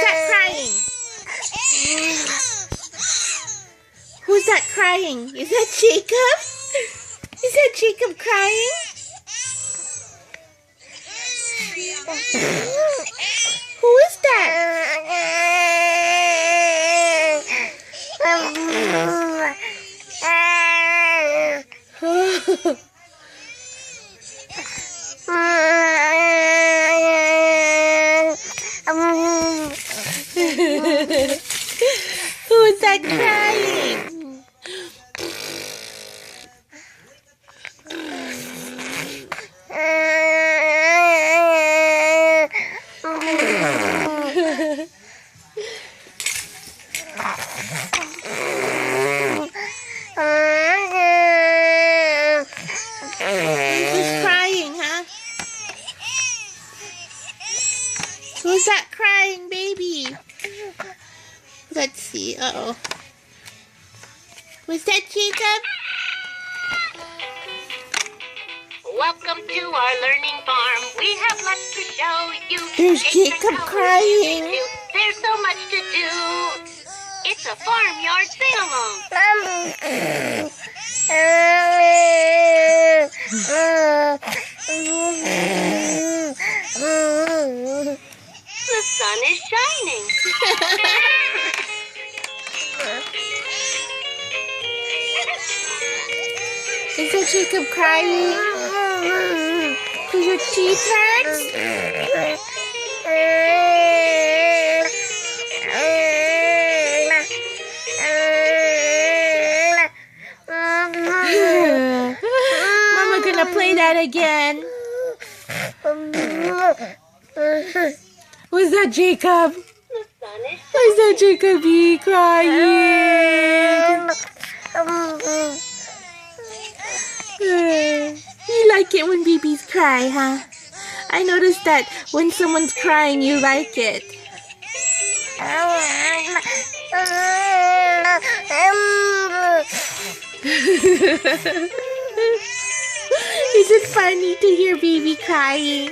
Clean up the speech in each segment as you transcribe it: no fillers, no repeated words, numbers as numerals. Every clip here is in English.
that crying? Who's that crying? Is that Jacob? Is that Jacob crying? Who is that? Who is that crying? Who's crying, huh? Who's that crying baby? Let's see. Uh-oh. Was that Jacob? Welcome to our learning farm. We have lots to show you. There's Jacob crying. There's so much to do. It's a farmyard sing-along. The sun is shining. Is that Jacob crying? Because your teeth hurts? Mama gonna play that again. Was that Jacob? Was that Jacob crying? You like it when babies cry, huh? I noticed that when someone's crying, you like it. Is it funny to hear baby crying?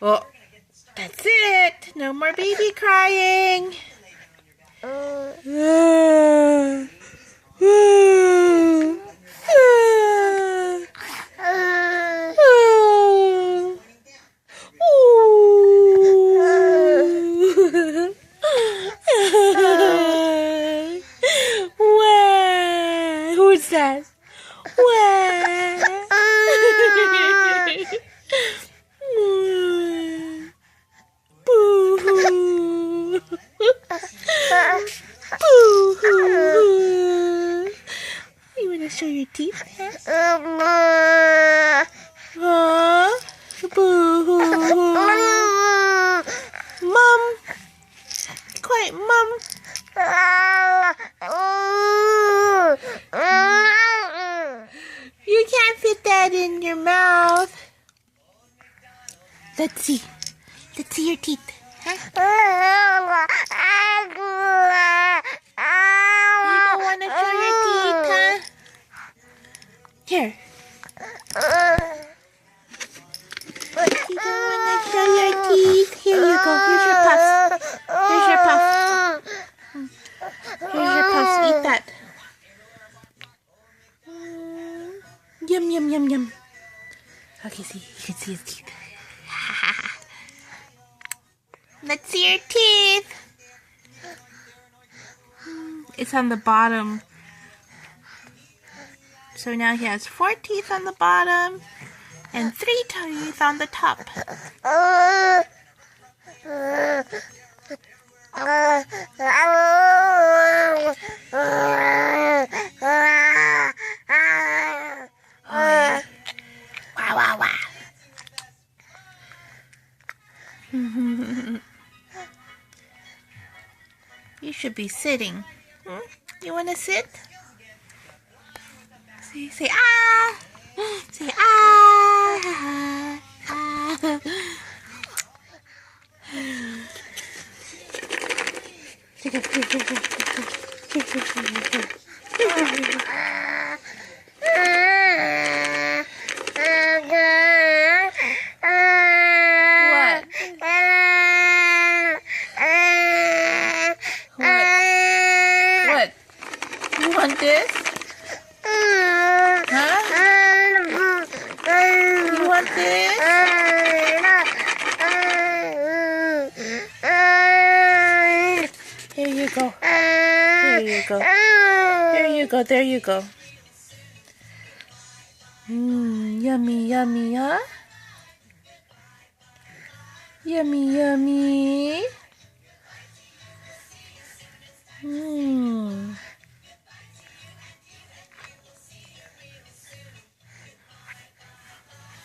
Oh, that's it. No more baby crying. Who's that? Boo-hoo. Boo-hoo. You want to show your teeth? Huh? Boo-hoo. Mom. Quiet, Mom. You can't fit that in your mouth. Let's see. Let's see your teeth. Huh? You don't want to show your teeth, huh? Here. You don't want to show your teeth? Here you go. Here's your puffs. Here's your puff. Here's your puffs. Eat that. Yum, yum, yum, yum. Okay, see. You can see his teeth. Let's see your teeth. It's on the bottom. So now he has 4 teeth on the bottom and 3 teeth on the top. Wow, wow, wow. You should be sitting. You want to sit? Say ah. Say ah. go, there you go. Yummy, yummy, huh? Yummy, yummy.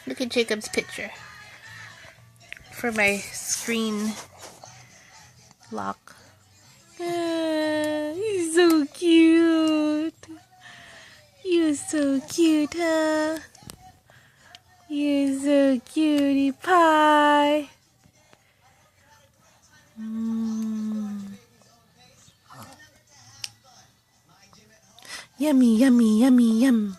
Look at Jacob's picture for my screen lock. He's so cute. You're so cute, huh? You're so cutie pie. Yummy, yummy, yummy, yum.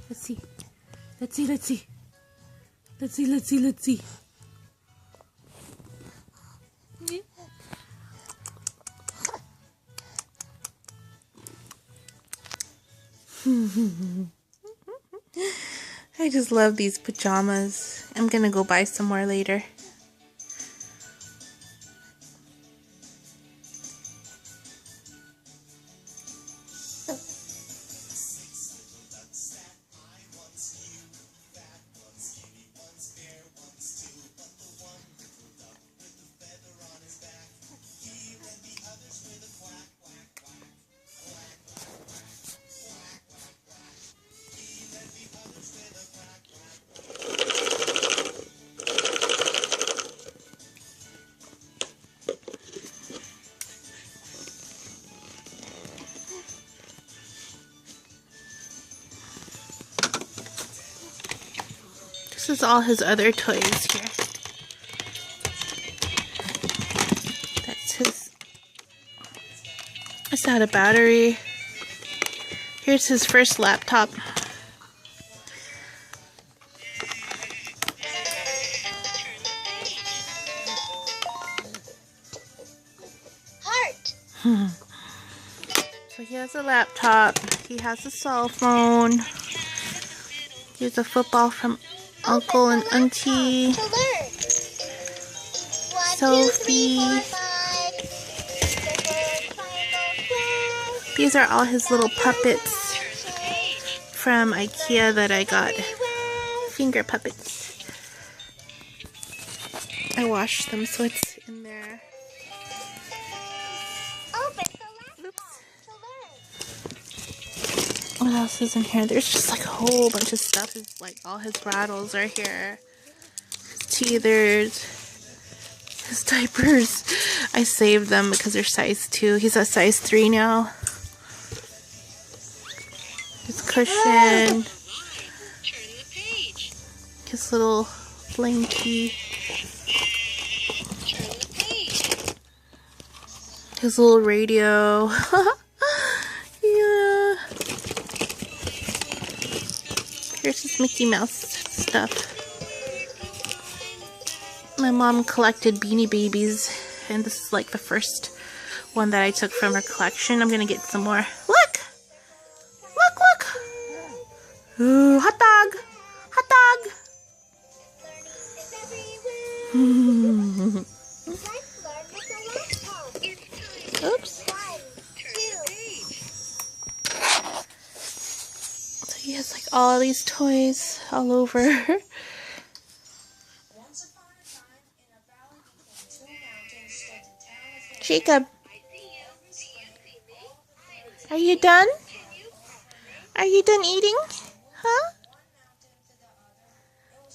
Let's see. Let's see, let's see. Let's see, let's see, let's see. I just love these pajamas. I'm gonna go buy some more later. This is all his other toys here. That's his. It's out of battery. Here's his first laptop. Heart. So he has a laptop. He has a cell phone. Here's a football from Uncle and Auntie. Sophie. These are all his little puppets from IKEA that I got. Finger puppets. I washed them, so it's in there. What else is in here? There's just like a whole bunch of stuff. It's like all his rattles are here. His teethers. His diapers. I saved them because they're size 2. He's a size 3 now. His cushion. His little blankie. His little radio. Yeah. Here's his Mickey Mouse stuff. My mom collected Beanie Babies, and this is like the first one that I took from her collection. I'm gonna get some more. Look! Look, look! Ooh, hot dog! Hot dog! Oops. So he has like all these toys all over. Jacob, are you done? Are you done eating? Huh?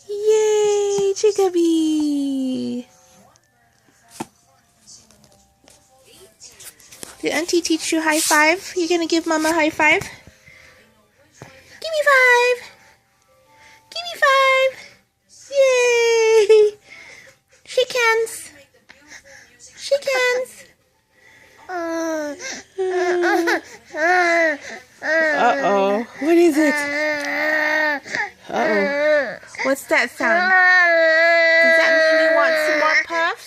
Yay, Jacoby! Did Auntie teach you high five? You gonna give Mama a high five? Give me 5! Give me 5! Yay! Shake hands! Shake hands! Uh-oh. What is it? Uh-oh. What's that sound? Does that mean you want some more puffs?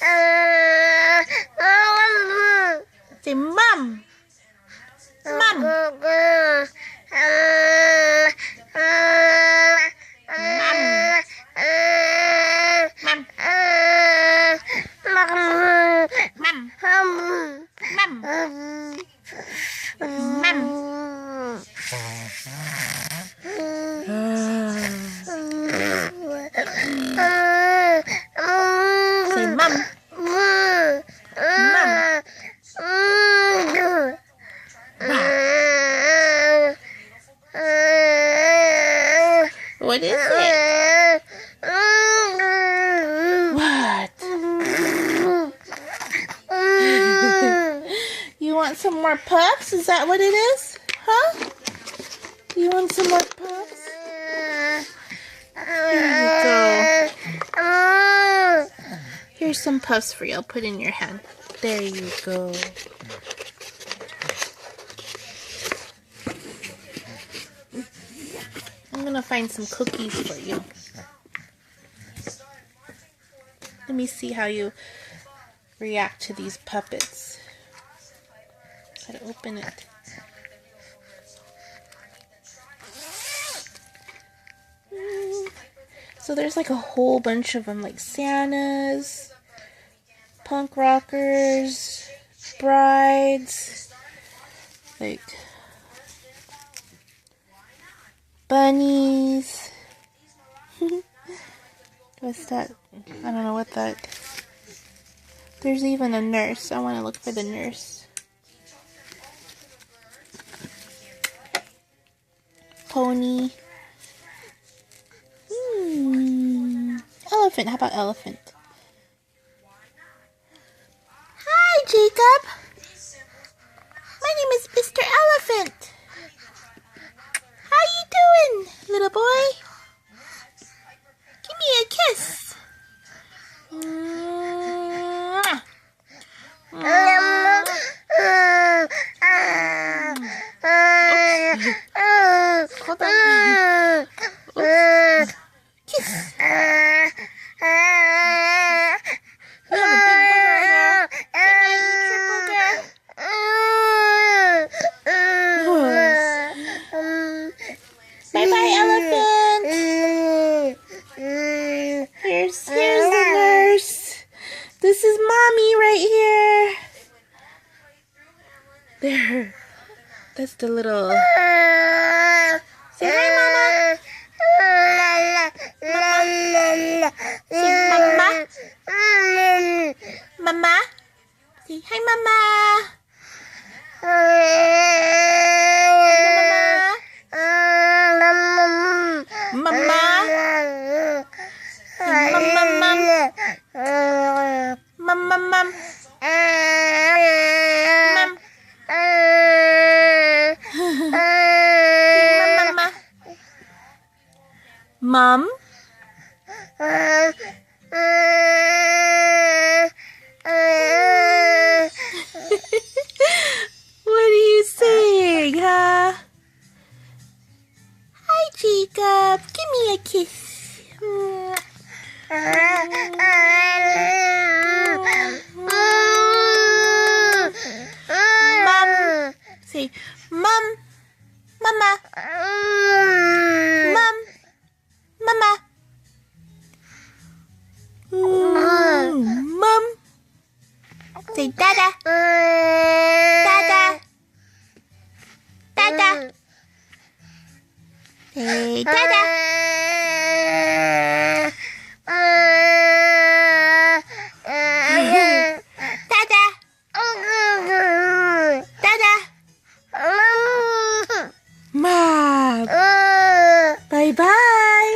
Say, Mom! Mom! What is it? What? You want some more puffs? Is that what it is? Huh? You want some more puffs? Here you go. Here's some puffs for you. I'll put in your hand. There you go. I'm gonna find some cookies for you. Let me see how you react to these puppets. Gotta open it. So there's like a whole bunch of them, like Santas, punk rockers, brides, like bunnies. What's that? I don't know what that. There's even a nurse. I want to look for the nurse. Pony. Elephant. How about elephant? Hi, Jacob. My name is Mr. Elephant. How you doing, little boy? Give me a kiss. Hold on. Oops. Kiss. You have a big booger there. Can I eat your booger? Bye-bye, elephant. Here's the nurse. This is mommy right here. There. That's the little... Say hi, mama. Say mama. Mama. Say hi, mama. Mama. Say mama, mum. Mama, mum. Mum. Mom? What are you saying, huh? Hi, Jacob. Give me a kiss. Mom. Say, Mom. Mama. Mom. Mama. Mom. Say Dada. Dada. Dada. Say Dada. Dada. Dada. Mom. Bye-bye.